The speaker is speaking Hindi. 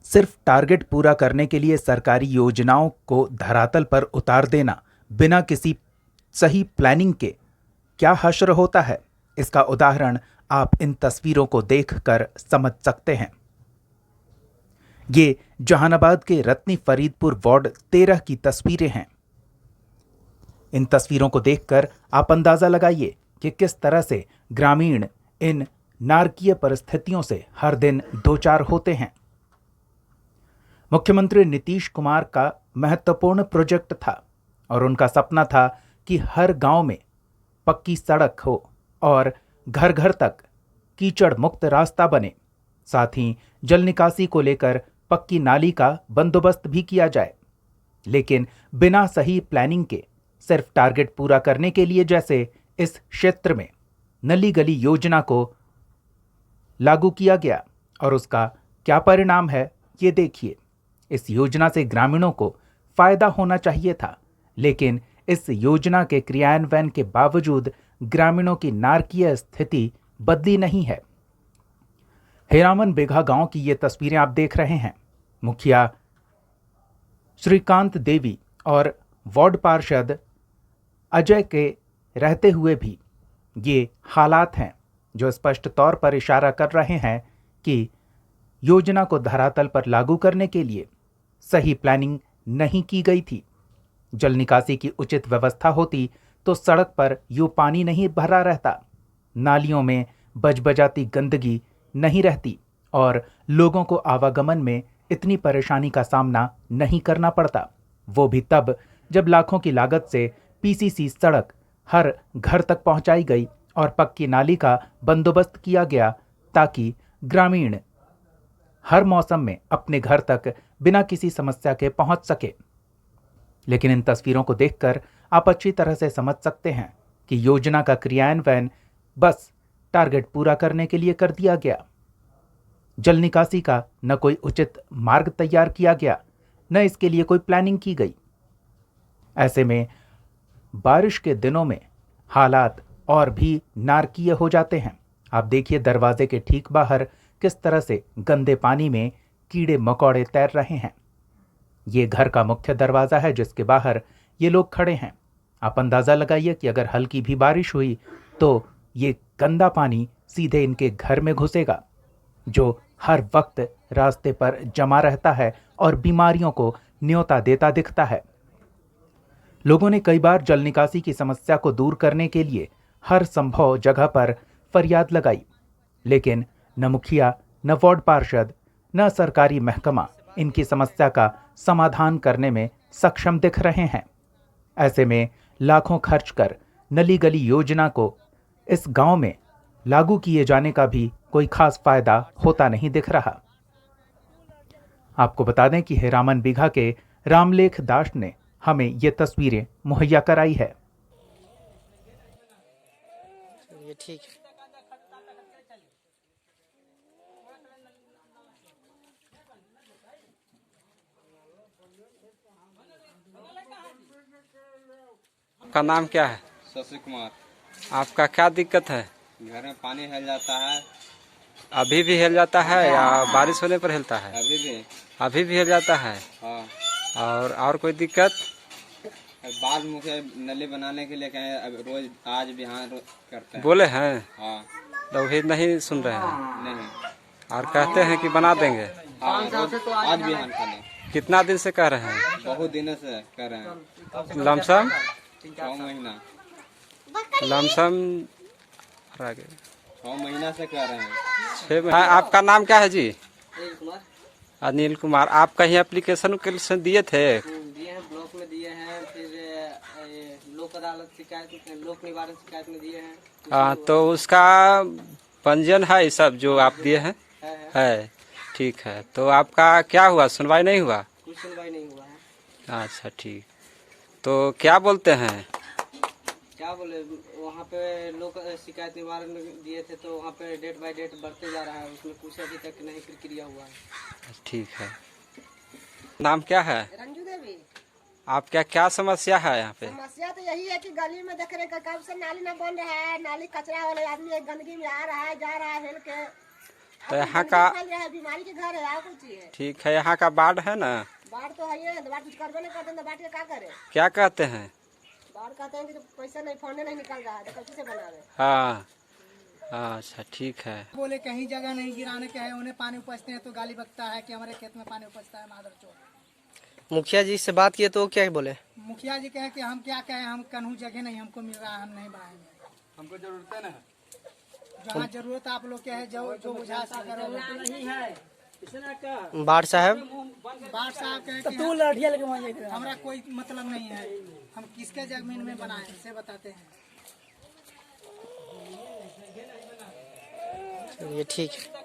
सिर्फ टारगेट पूरा करने के लिए सरकारी योजनाओं को धरातल पर उतार देना बिना किसी सही प्लानिंग के क्या हश्र होता है, इसका उदाहरण आप इन तस्वीरों को देखकर समझ सकते हैं। ये जहानाबाद के रत्नी फरीदपुर वार्ड 13 की तस्वीरें हैं। इन तस्वीरों को देखकर आप अंदाजा लगाइए कि किस तरह से ग्रामीण इन नारकीय परिस्थितियों से हर दिन दो चार होते हैं। मुख्यमंत्री नीतीश कुमार का महत्वपूर्ण प्रोजेक्ट था और उनका सपना था कि हर गांव में पक्की सड़क हो और घर घर तक कीचड़ मुक्त रास्ता बने। साथ ही जल निकासी को लेकर पक्की नाली का बंदोबस्त भी किया जाए। लेकिन बिना सही प्लानिंग के सिर्फ टारगेट पूरा करने के लिए जैसे इस क्षेत्र में नली गली योजना को लागू किया गया और उसका क्या परिणाम है ये देखिए। इस योजना से ग्रामीणों को फायदा होना चाहिए था, लेकिन इस योजना के क्रियान्वयन के बावजूद ग्रामीणों की नारकीय स्थिति बदली नहीं है। हेरामन बेघा गांव की ये तस्वीरें आप देख रहे हैं। मुखिया श्रीकांत देवी और वार्ड पार्षद अजय के रहते हुए भी ये हालात हैं जो स्पष्ट तौर पर इशारा कर रहे हैं कि योजना को धरातल पर लागू करने के लिए सही प्लानिंग नहीं की गई थी। जल निकासी की उचित व्यवस्था होती तो सड़क पर यूं पानी नहीं भरा रहता, नालियों में बजबजाती गंदगी नहीं रहती और लोगों को आवागमन में इतनी परेशानी का सामना नहीं करना पड़ता, वो भी तब जब लाखों की लागत से पीसीसी सड़क हर घर तक पहुंचाई गई और पक्की नाली का बंदोबस्त किया गया ताकि ग्रामीण हर मौसम में अपने घर तक बिना किसी समस्या के पहुंच सके। लेकिन इन तस्वीरों को देखकर आप अच्छी तरह से समझ सकते हैं कि योजना का क्रियान्वयन बस टारगेट पूरा करने के लिए कर दिया गया। जल निकासी का न कोई उचित मार्ग तैयार किया गया, न इसके लिए कोई प्लानिंग की गई। ऐसे में बारिश के दिनों में हालात और भी नारकीय हो जाते हैं। आप देखिए दरवाजे के ठीक बाहर किस तरह से गंदे पानी में कीड़े मकोड़े तैर रहे हैं। ये घर का मुख्य दरवाजा है जिसके बाहर ये लोग खड़े हैं। आप अंदाजा लगाइए कि अगर हल्की भी बारिश हुई तो ये गंदा पानी सीधे इनके घर में घुसेगा, जो हर वक्त रास्ते पर जमा रहता है और बीमारियों को न्योता देता दिखता है। लोगों ने कई बार जल निकासी की समस्या को दूर करने के लिए हर संभव जगह पर फरियाद लगाई, लेकिन न मुखिया, न वार्ड पार्षद, न सरकारी महकमा इनकी समस्या का समाधान करने में सक्षम दिख रहे हैं। ऐसे में लाखों खर्च कर नली गली योजना को इस गांव में लागू किए जाने का भी कोई खास फायदा होता नहीं दिख रहा। आपको बता दें कि हेरामन बीघा के रामलेख दास ने हमें ये तस्वीरें मुहैया कराई है। ये ठीक है। आपका नाम क्या है? शशि कुमार। आपका क्या दिक्कत है? घर में पानी हिल जाता है। अभी भी हिल जाता है या बारिश होने पर हिलता है? अभी भी हिल जाता है। हाँ। और कोई दिक्कत? बाद मुझे नली बनाने के लिए कहें, अब रोज आज बिहान करते हैं। बोले हैं? हाँ। तो भी नहीं सुन रहे हैं? नहीं। और कहते हैं कि बना देंगे। हाँ, आज बिहान करें। कितना दिन से कह रहे हैं? बहुत दिनों से कर रहे हैं। लमसम 6 महीना। लमसम 6 महीना से कर रहे हैं। 6 महीना। आपका नाम क्या है जी? अनिल कुमार। आप कहीं एप्लीकेशन दिए थे? दिए हैं, ब्लॉक में दिए हैं, फिर लोक अदालत शिकायत, लोक निवारण शिकायत में दिए हैं। हाँ, तो उसका पंजीयन है ये सब जो आप दिए हैं? है। ठीक है, तो आपका क्या हुआ, सुनवाई नहीं हुआ? कुछ सुनवाई नहीं हुआ है। अच्छा ठीक। तो क्या बोलते हैं? क्या बोले, वहाँ पे लोक शिकायत निवारण दिए थे तो वहाँ पे डेट बाय डेट बढ़ते जा रहा है, उसमें कुछ अभी तक नहीं प्रक्रिया हुआ है। ठीक है। नाम क्या है? रंजू देवी। आपका क्या समस्या है यहाँ पे? समस्या तो यही है कि गली में देख रहे कब से नाली न बन रहा है, नाली कचरा वाले आदमी एक गंदगी में आ रहा है, जा रहा है, हिल के तो यहाँ का निकल रहा है, बीमारी के घर है, और कुछ है। ठीक है, यहाँ का बाढ़ है ना, बाढ़ तो है ही, बाढ़ कुछ करबे नहीं करते तो बाढ़ के क्या करे। क्या कहते हैं? बाढ़ कहते हैं कि पैसा नहीं, फंड नहीं निकल रहा है तो कैसे बनावे। हाँ अच्छा ठीक है। बोले कहीं जगह नहीं गिराने के है, उन्हें पानी उपजते हैं तो गाली बकता है कि हमारे खेत में पानी उपजता है मादर चोर। मुखिया जी से बात किए तो वो क्या बोले? मुखिया जी कहे कि हम क्या कहें, हम कन्हू जगह नहीं हमको मिल रहा है, हम नहीं बनाएंगे, हमको जरूरत है ना। जहाँ जरूरत आप लोग के है, जो बुझा सा करो। बाढ़ साहब बाढ़ साहब कहे कि तू लाठिया लेके हमारा कोई मतलब नहीं है, हम किसके जमीन में बनाए इसे बताते हैं। ये ठीक है।